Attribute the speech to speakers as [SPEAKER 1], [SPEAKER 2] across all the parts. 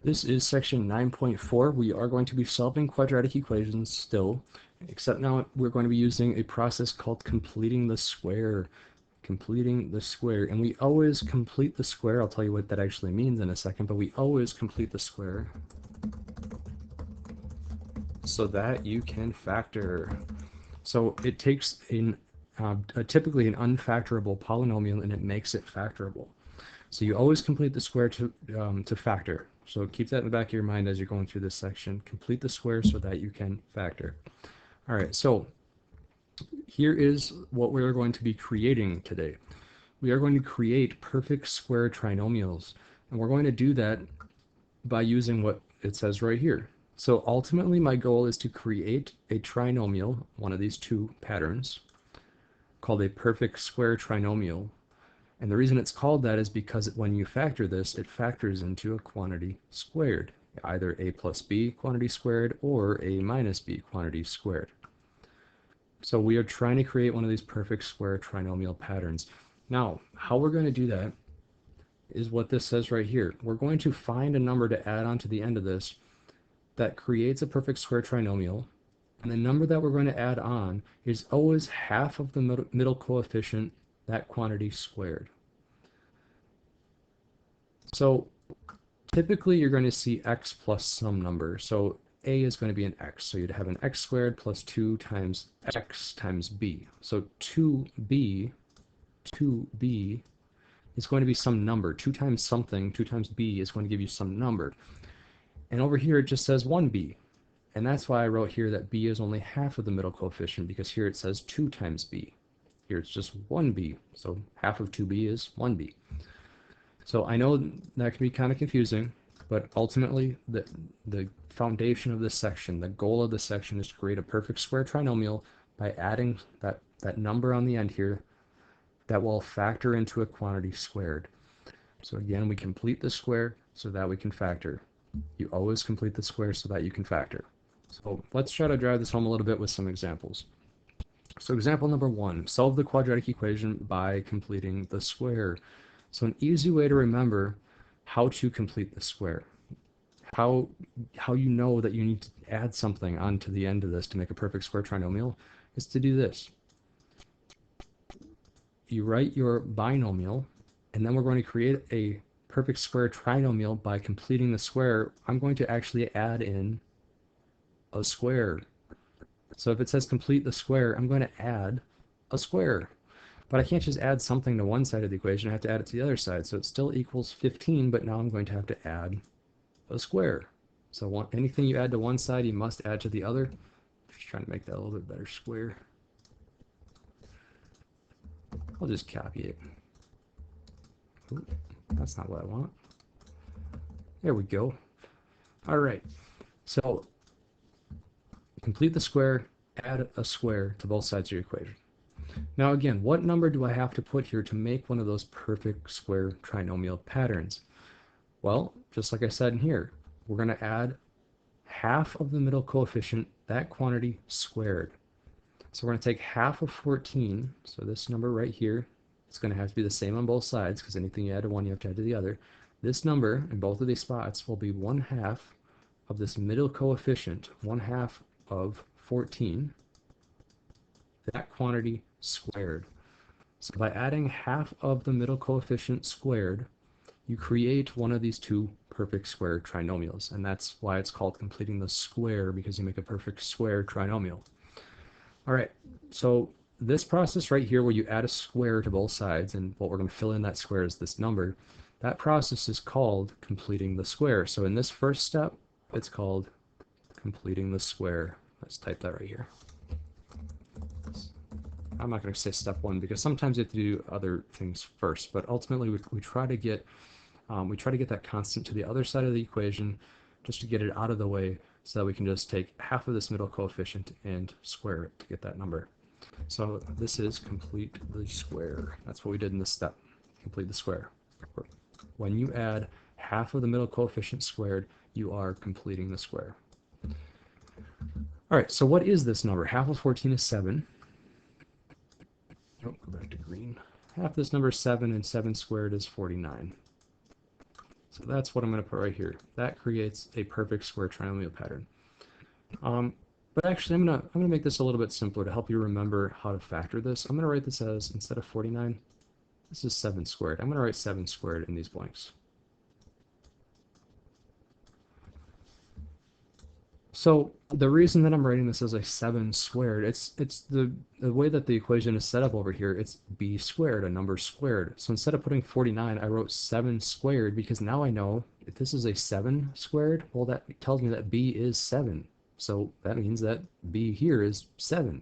[SPEAKER 1] This is section 9.4. We are going to be solving quadratic equations still, except now we're going to be using a process called completing the square. Completing the square. And we always complete the square. I'll tell you what that actually means in a second, but we always complete the square so that you can factor. So it takes typically an unfactorable polynomial and it makes it factorable. So you always complete the square to factor. So keep that in the back of your mind as you're going through this section. Complete the square so that you can factor. All right, so here is what we're going to be creating today. We are going to create perfect square trinomials, and we're going to do that by using what it says right here. So ultimately my goal is to create a trinomial, one of these two patterns, called a perfect square trinomial. And the reason it's called that is because when you factor this, it factors into a quantity squared, either a plus b quantity squared or a minus b quantity squared. So we are trying to create one of these perfect square trinomial patterns. Now, how we're going to do that is what this says right here. We're going to find a number to add on to the end of this that creates a perfect square trinomial, and the number that we're going to add on is always half of the middle coefficient, that quantity squared. So typically you're going to see x plus some number. So a is going to be an x. So you'd have an x squared plus 2 times x times b. So 2b is going to be some number. 2 times something, 2 times b is going to give you some number. And over here it just says 1b. And that's why I wrote here that b is only half of the middle coefficient, because here it says 2 times b. Here it's just 1b. So half of 2b is 1b. So I know that can be kind of confusing, but ultimately the foundation of this section, the goal of this section, is to create a perfect square trinomial by adding that number on the end here that will factor into a quantity squared. So again, we complete the square so that we can factor. You always complete the square so that you can factor. So let's try to drive this home a little bit with some examples. So example number 1, solve the quadratic equation by completing the square. So an easy way to remember how to complete the square, how you know that you need to add something onto the end of this to make a perfect square trinomial, is to do this. You write your binomial, and then we're going to create a perfect square trinomial by completing the square. I'm going to actually add in a square. So if it says complete the square, I'm going to add a square. But I can't just add something to one side of the equation. I have to add it to the other side. So it still equals 15, but now I'm going to have to add a square. So anything you add to one side, you must add to the other. Just trying to make that a little bit better square. I'll just copy it. Ooh, that's not what I want. There we go. All right. So complete the square, add a square to both sides of your equation. Now again, what number do I have to put here to make one of those perfect square trinomial patterns? Well, just like I said in here, we're going to add half of the middle coefficient, that quantity squared. So we're going to take half of 14, so this number right here, it's going to have to be the same on both sides, because anything you add to one, you have to add to the other. This number in both of these spots will be 1/2 of this middle coefficient, 1/2 of 14, that quantity squared. So by adding half of the middle coefficient squared, you create one of these two perfect square trinomials, and that's why it's called completing the square, because you make a perfect square trinomial. All right, so this process right here where you add a square to both sides, and what we're going to fill in that square is this number, that process is called completing the square. So in this first step, it's called completing the square. Let's type that right here. I'm not going to say step 1 because sometimes you have to do other things first, but ultimately we try to get that constant to the other side of the equation just to get it out of the way, so that we can just take half of this middle coefficient and square it to get that number. So this is complete the square. That's what we did in this step. Complete the square. When you add half of the middle coefficient squared, you are completing the square. All right, so what is this number? Half of 14 is 7. Oh, go back to green. Half this number is 7, and 7 squared is 49. So that's what I'm going to put right here. That creates a perfect square trinomial pattern. But actually, I'm gonna make this a little bit simpler to help you remember how to factor this. I'm gonna write this as, instead of 49, this is 7 squared. I'm gonna write 7 squared in these blanks. So the reason that I'm writing this as a 7 squared, it's the way that the equation is set up over here, it's b squared, a number squared. So instead of putting 49, I wrote 7 squared because now I know if this is a 7 squared, well, that tells me that b is 7. So that means that b here is 7.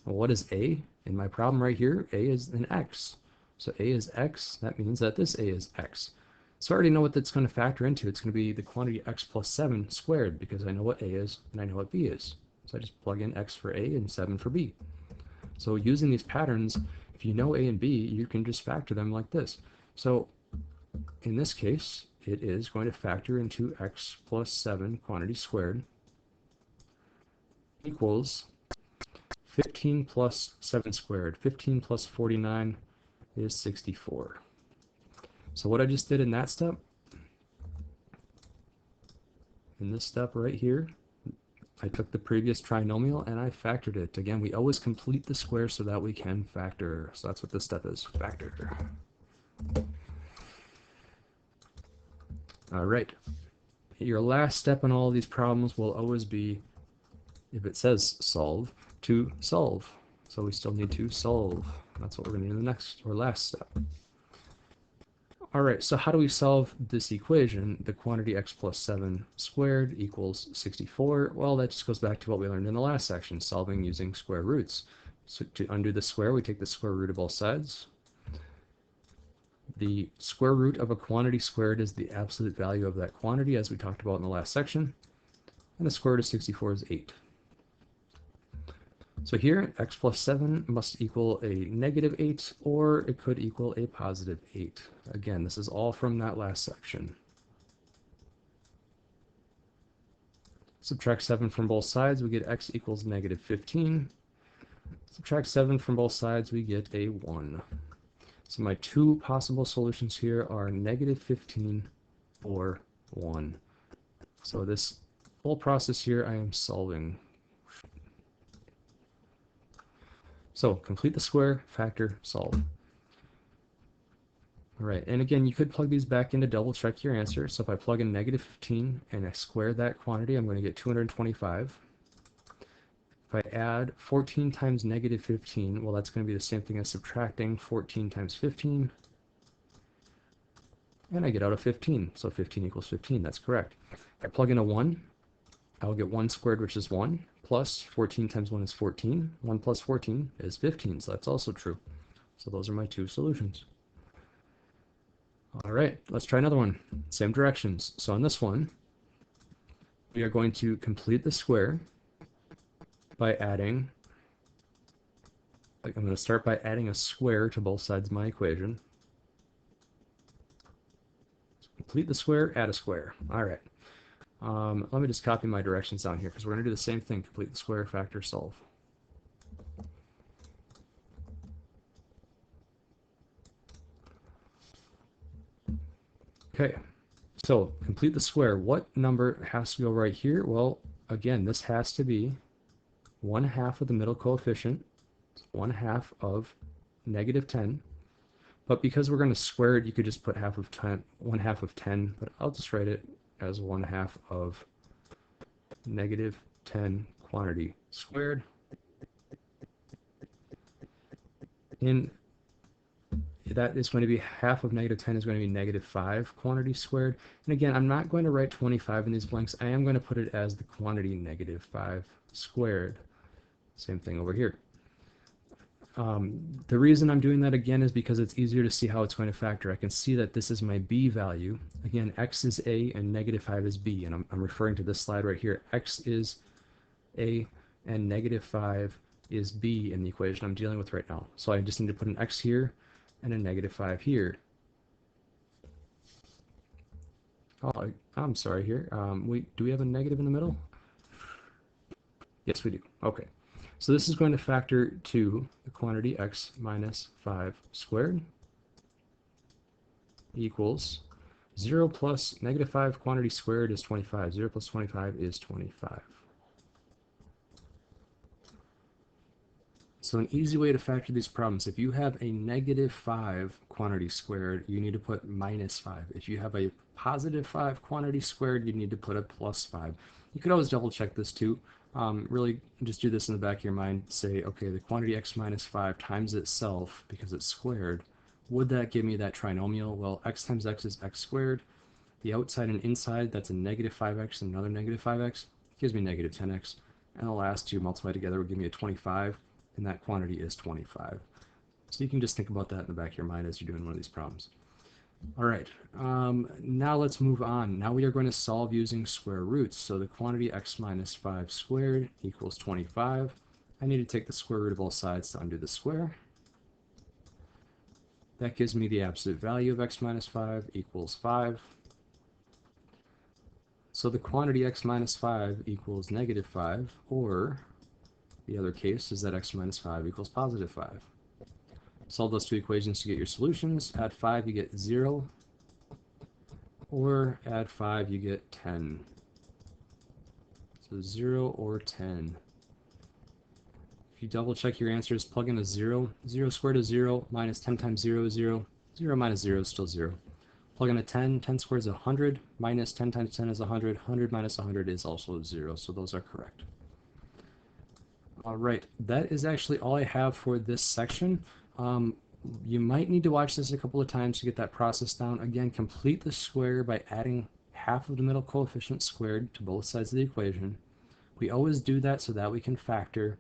[SPEAKER 1] Well, what is a? In my problem right here, a is an x. So a is x, that means that this a is x. So I already know what that's going to factor into. It's going to be the quantity x plus 7 squared because I know what a is and I know what b is. So I just plug in x for a and 7 for b. So using these patterns, if you know a and b, you can just factor them like this. So in this case, it is going to factor into x plus 7 quantity squared equals 15 plus 7 squared. 15 plus 49 is 64. So what I just did in that step, in this step right here, I took the previous trinomial and I factored it. Again, we always complete the square so that we can factor. So that's what this step is, factor. All right. Your last step in all of these problems will always be, if it says solve, to solve. So we still need to solve. That's what we're going to do in the next or last step. All right, so how do we solve this equation? The quantity x plus 7 squared equals 64. Well, that just goes back to what we learned in the last section, solving using square roots. So to undo the square, we take the square root of both sides. The square root of a quantity squared is the absolute value of that quantity, as we talked about in the last section. And the square root of 64 is 8. So here, x plus 7 must equal a negative 8, or it could equal a positive 8. Again, this is all from that last section. Subtract 7 from both sides, we get x equals negative 15. Subtract 7 from both sides, we get a 1. So my two possible solutions here are negative 15 or 1. So this whole process here I am solving. So complete the square, factor, solve. All right, and again, you could plug these back in to double check your answer. So if I plug in negative 15 and I square that quantity, I'm going to get 225. If I add 14 times negative 15, well, that's going to be the same thing as subtracting 14 times 15. And I get out a 15, so 15 equals 15, that's correct. If I plug in a 1, I'll get 1 squared, which is 1, plus 14 times 1 is 14. 1 plus 14 is 15, so that's also true. So those are my two solutions. All right, let's try another one. Same directions. So on this one, we are going to complete the square by adding, I'm going to start by adding a square to both sides of my equation. Complete the square, add a square. All right. Let me just copy my directions down here because we're going to do the same thing. Complete the square, factor, solve. Okay, so complete the square. What number has to go right here? Well, again, this has to be 1/2 of the middle coefficient, 1/2 of negative 10. But because we're going to square it, you could just put 1/2 of 10, 1/2 of 10, but I'll just write it as 1/2 of negative 10 quantity squared. And that is going to be 1/2 of negative 10 is going to be negative 5 quantity squared. And again, I'm not going to write 25 in these blanks. I am going to put it as the quantity negative 5 squared. Same thing over here. The reason I'm doing that again is because it's easier to see how it's going to factor. I can see that this is my b value. Again, x is a and negative 5 is b. And I'm referring to this slide right here. X is a and negative 5 is b in the equation I'm dealing with right now. So I just need to put an x here and a negative 5 here. Oh, I'm sorry here. Do we have a negative in the middle? Yes, we do. Okay. So this is going to factor to the quantity x minus 5 squared equals, 0 plus negative 5 quantity squared is 25. 0 plus 25 is 25. So an easy way to factor these problems, if you have a negative 5 quantity squared, you need to put minus 5. If you have a positive 5 quantity squared, you need to put a plus 5. You could always double check this too. Really just do this in the back of your mind. Say, okay, the quantity x minus 5 times itself, because it's squared, would that give me that trinomial? Well, x times x is x squared. The outside and inside, that's a negative 5x and another negative 5x, gives me negative 10x. And the last two multiplied together would give me a 25, and that quantity is 25. So you can just think about that in the back of your mind as you're doing one of these problems. All right, now let's move on. Now we are going to solve using square roots. So the quantity x minus 5 squared equals 25. I need to take the square root of both sides to undo the square. That gives me the absolute value of x minus 5 equals 5. So the quantity x minus 5 equals negative 5, or the other case is that x minus 5 equals positive 5. Solve those two equations to get your solutions. Add 5, you get 0, or add 5, you get 10. So 0 or 10. If you double check your answers, plug in a 0. 0 squared is 0, minus 10 times 0 is 0. 0 minus 0 is still 0. Plug in a 10, 10 squared is 100, minus 10 times 10 is 100, 100 minus 100 is also 0, so those are correct. All right, that is actually all I have for this section. You might need to watch this a couple of times to get that process down. Again, complete the square by adding half of the middle coefficient squared to both sides of the equation. We always do that so that we can factor.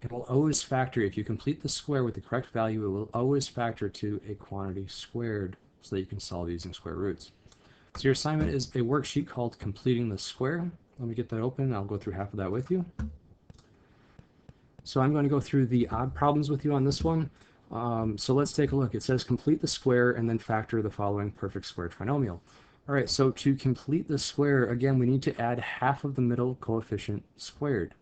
[SPEAKER 1] It will always factor, if you complete the square with the correct value, it will always factor to a quantity squared so that you can solve using square roots. So your assignment is a worksheet called Completing the Square. Let me get that open. I'll go through half of that with you. So I'm going to go through the odd problems with you on this one. So let's take a look. It says complete the square and then factor the following perfect square trinomial. All right, so to complete the square, again, we need to add half of the middle coefficient squared.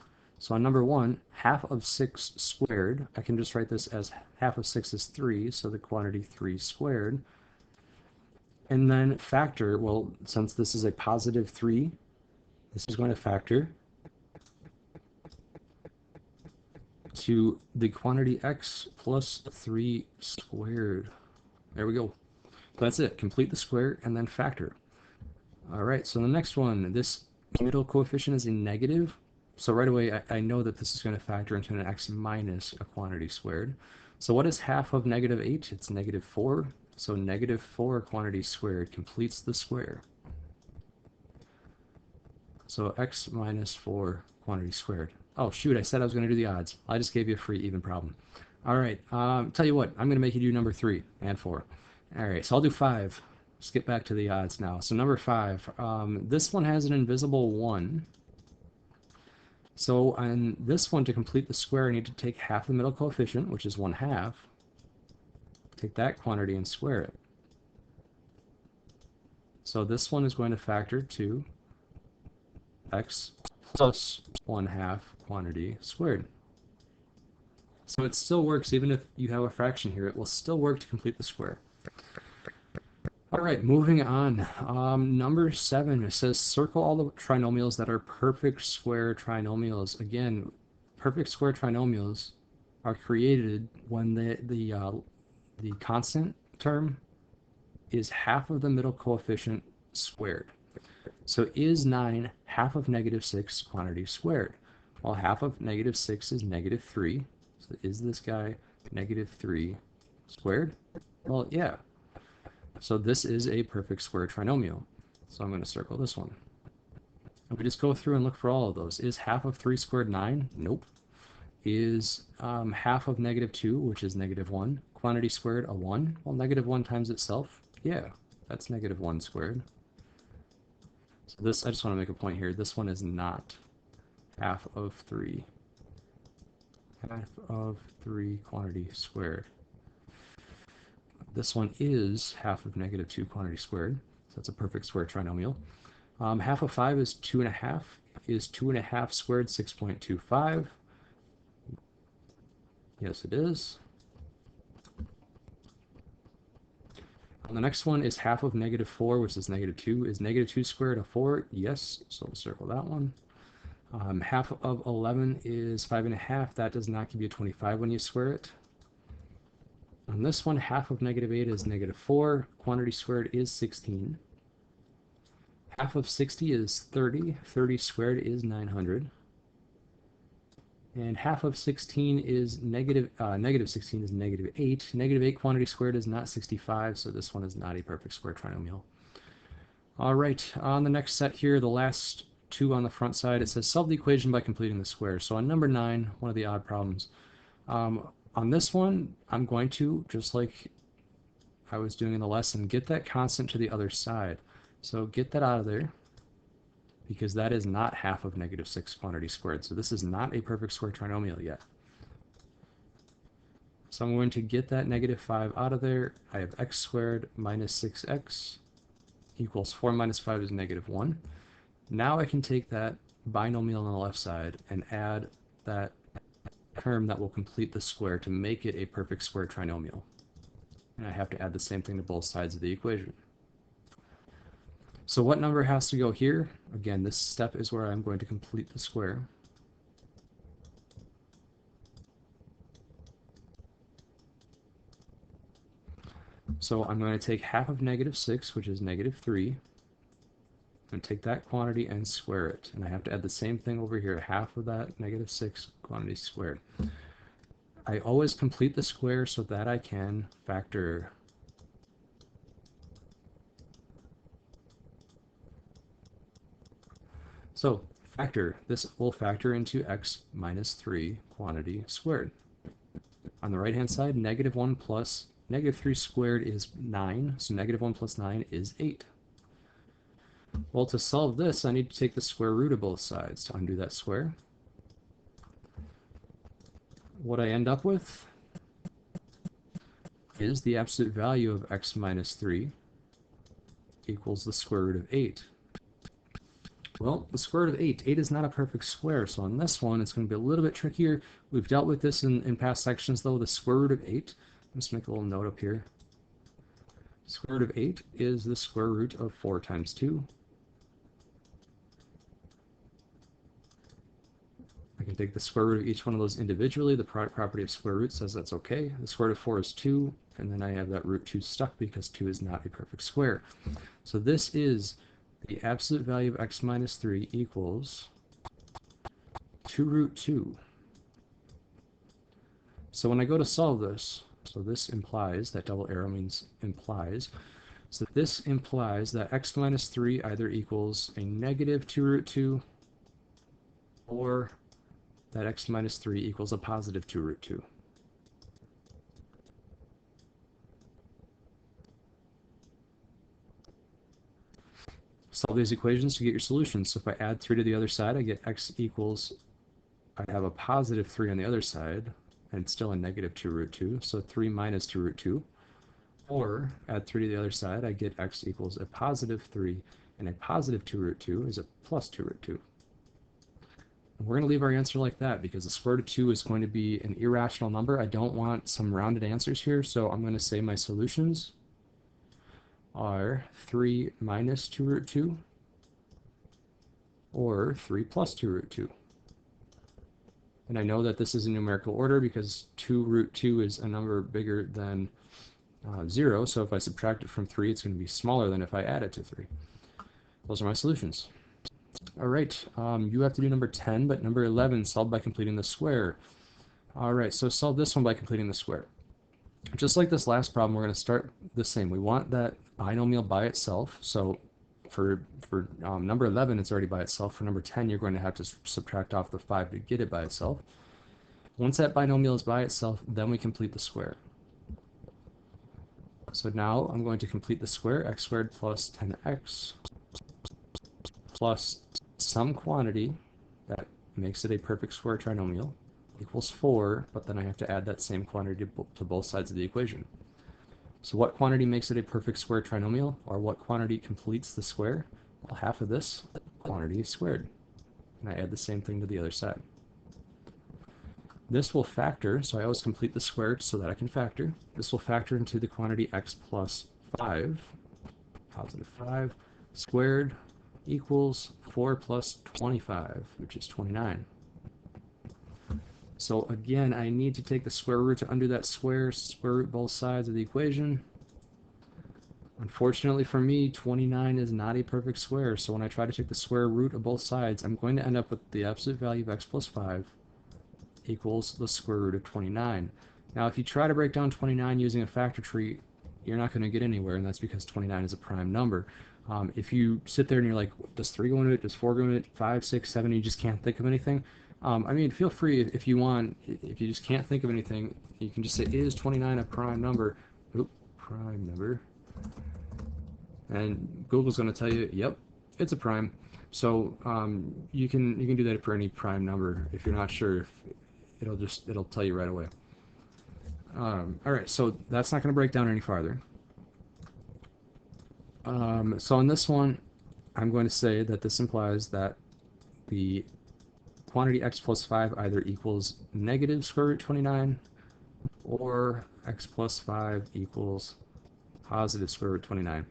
[SPEAKER 1] So on number 1, half of 6 squared, I can just write this as half of 6 is 3, so the quantity 3 squared. And then factor, well, since this is a positive 3, this is going to factor to the quantity x plus 3 squared. There we go. That's it. Complete the square and then factor. All right, so the next one, this middle coefficient is a negative. So right away, I know that this is going to factor into an x minus a quantity squared. So what is half of negative 8? It's negative 4. So negative 4 quantity squared completes the square. So x minus 4 quantity squared. Oh, shoot, I said I was going to do the odds. I just gave you a free even problem. All right, tell you what, I'm going to make you do number 3 and 4. All right, so I'll do 5. Skip back to the odds now. So number 5, this one has an invisible 1. So on this one, to complete the square, I need to take half the middle coefficient, which is 1/2. Take that quantity and square it. So this one is going to factor to x plus 1/2 quantity squared. So it still works, even if you have a fraction here, it will still work to complete the square. All right, moving on. Number 7, it says circle all the trinomials that are perfect square trinomials. Again, perfect square trinomials are created when the constant term is half of the middle coefficient squared. So is 9 half of negative 6 quantity squared? Well, half of negative 6 is negative 3. So is this guy negative 3 squared? Well, yeah. So this is a perfect square trinomial. So I'm going to circle this one. And we just go through and look for all of those. Is half of 3 squared 9? Nope. Is half of negative 2, which is negative 1, quantity squared a 1? Well, negative 1 times itself? Yeah, that's negative 1 squared. So this, I just want to make a point here. This one is not half of 3. Half of 3 quantity squared. This one is half of negative 2 quantity squared. So that's a perfect square trinomial. Half of 5 is 2.5. Is 2.5 squared 6.25? Yes, it is. And the next one is half of negative 4, which is negative 2. Is negative 2 squared a 4? Yes, so we'll circle that one. Half of 11 is 5.5. That does not give you 25 when you square it. On this one, half of negative 8 is negative 4. Quantity squared is 16. Half of 60 is 30. 30 squared is 900. And half of 16 is negative 16 is negative 8. Negative 8 quantity squared is not 65, so this one is not a perfect square trinomial. All right, on the next set here, the last two on the front side, it says solve the equation by completing the square. So on number 9, one of the odd problems, on this one, I'm going to, just like I was doing in the lesson, get that constant to the other side. So get that out of there, because that is not half of negative 6 quantity squared. So this is not a perfect square trinomial yet. So I'm going to get that negative 5 out of there. I have x squared minus 6x equals 4 minus 5 is negative 1. Now I can take that binomial on the left side and add that term that will complete the square to make it a perfect square trinomial. And I have to add the same thing to both sides of the equation. So what number has to go here? Again, this step is where I'm going to complete the square. So I'm going to take half of negative 6, which is negative 3, and take that quantity and square it. And I have to add the same thing over here, half of that negative 6 quantity squared. I always complete the square so that I can factor. So factor, this will factor into x minus 3 quantity squared. On the right hand side, negative 1 plus negative 3 squared is 9, so negative 1 plus 9 is 8. Well, to solve this, I need to take the square root of both sides to undo that square. What I end up with is the absolute value of x minus 3 equals the square root of 8. Well, the square root of 8. 8 is not a perfect square, so on this one, it's going to be a little bit trickier. We've dealt with this in past sections, though. The square root of 8, let's make a little note up here. Square root of 8 is the square root of 4 times 2. I can take the square root of each one of those individually. The product property of square root says that's okay. The square root of 4 is 2, and then I have that root 2 stuck because 2 is not a perfect square. So this is the absolute value of x minus 3 equals 2 root 2. So when I go to solve this, so this implies, that double arrow means implies, so this implies that x minus 3 either equals a negative 2 root 2 or that x minus 3 equals a positive 2 root 2. Solve these equations to get your solutions. So if I add 3 to the other side, I get x equals, I have a positive 3 on the other side, and it's still a negative 2 root 2, so 3 minus 2 root 2. Or add 3 to the other side, I get x equals a positive 3, and a positive 2 root 2 is a plus 2 root 2. And we're going to leave our answer like that because the square root of 2 is going to be an irrational number. I don't want some rounded answers here, so I'm going to say my solutions are 3 minus 2 root 2 or 3 plus 2 root 2. And I know that this is in numerical order because 2 root 2 is a number bigger than 0, so if I subtract it from 3, it's going to be smaller than if I add it to 3. Those are my solutions. All right, you have to do number 10, but number 11, solve by completing the square. All right, so solve this one by completing the square. Just like this last problem, we're going to start the same. We want that binomial by itself. So for number 11, it's already by itself. For number 10, you're going to have to subtract off the 5 to get it by itself. Once that binomial is by itself, then we complete the square. So now I'm going to complete the square, x squared plus 10x plus some quantity that makes it a perfect square trinomial equals 4, but then I have to add that same quantity to both sides of the equation. So what quantity makes it a perfect square trinomial, or what quantity completes the square? Well, half of this quantity is squared. And I add the same thing to the other side. This will factor, so I always complete the square so that I can factor. This will factor into the quantity x plus 5, positive 5 squared equals 4 plus 25, which is 29. So again, I need to take the square root to undo that square root both sides of the equation. Unfortunately for me, 29 is not a perfect square, so when I try to take the square root of both sides, I'm going to end up with the absolute value of x plus 5 equals the square root of 29. Now, if you try to break down 29 using a factor tree, you're not going to get anywhere, and that's because 29 is a prime number. If you sit there and you're like, does 3 go into it, does 4 go into it, 5, 6, 7, you just can't think of anything, I mean, feel free if you want, if you just can't think of anything, you can just say, is 29 a prime number? Oop, prime number. And Google's going to tell you, yep, it's a prime. So you can do that for any prime number. If you're not sure, it'll tell you right away. All right, so that's not going to break down any farther. So on this one, I'm going to say that this implies that the quantity x plus 5 either equals negative square root 29 or x plus 5 equals positive square root 29.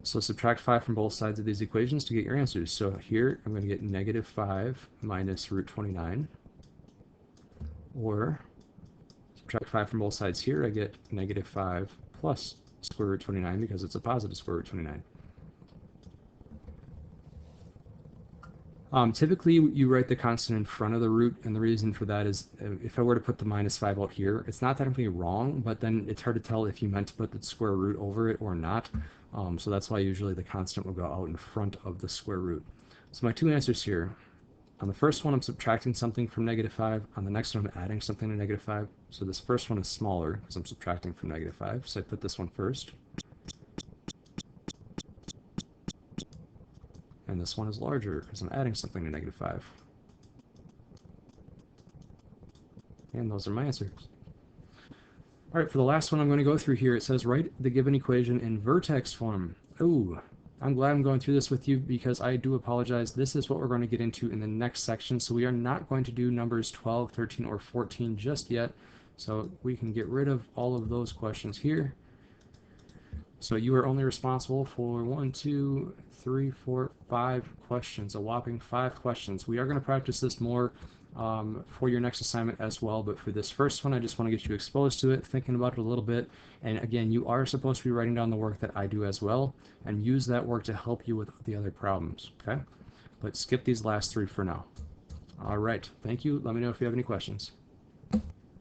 [SPEAKER 1] So subtract 5 from both sides of these equations to get your answers. So here I'm going to get negative 5 minus root 29, or subtract 5 from both sides here, I get negative 5 plus square root 29 because it's a positive square root 29. Typically, you write the constant in front of the root, and the reason for that is if I were to put the minus 5 out here, it's not technically wrong, but then it's hard to tell if you meant to put the square root over it or not. So that's why usually the constant will go out in front of the square root. So my two answers here, on the first one I'm subtracting something from negative 5, on the next one I'm adding something to negative 5. So this first one is smaller because I'm subtracting from negative 5, so I put this one first. And this one is larger because I'm adding something to negative 5. And those are my answers. All right, for the last one I'm going to go through here, it says write the given equation in vertex form. Ooh, I'm glad I'm going through this with you because I do apologize. This is what we're going to get into in the next section, so we are not going to do numbers 12, 13, or 14 just yet. So we can get rid of all of those questions here. So you are only responsible for 1, 2, 3, 4, 5 questions, a whopping 5 questions. We are going to practice this more for your next assignment as well, but for this first one, I just want to get you exposed to it, thinking about it a little bit. And again, you are supposed to be writing down the work that I do as well, and use that work to help you with the other problems, okay? But skip these last 3 for now. All right, thank you. Let me know if you have any questions.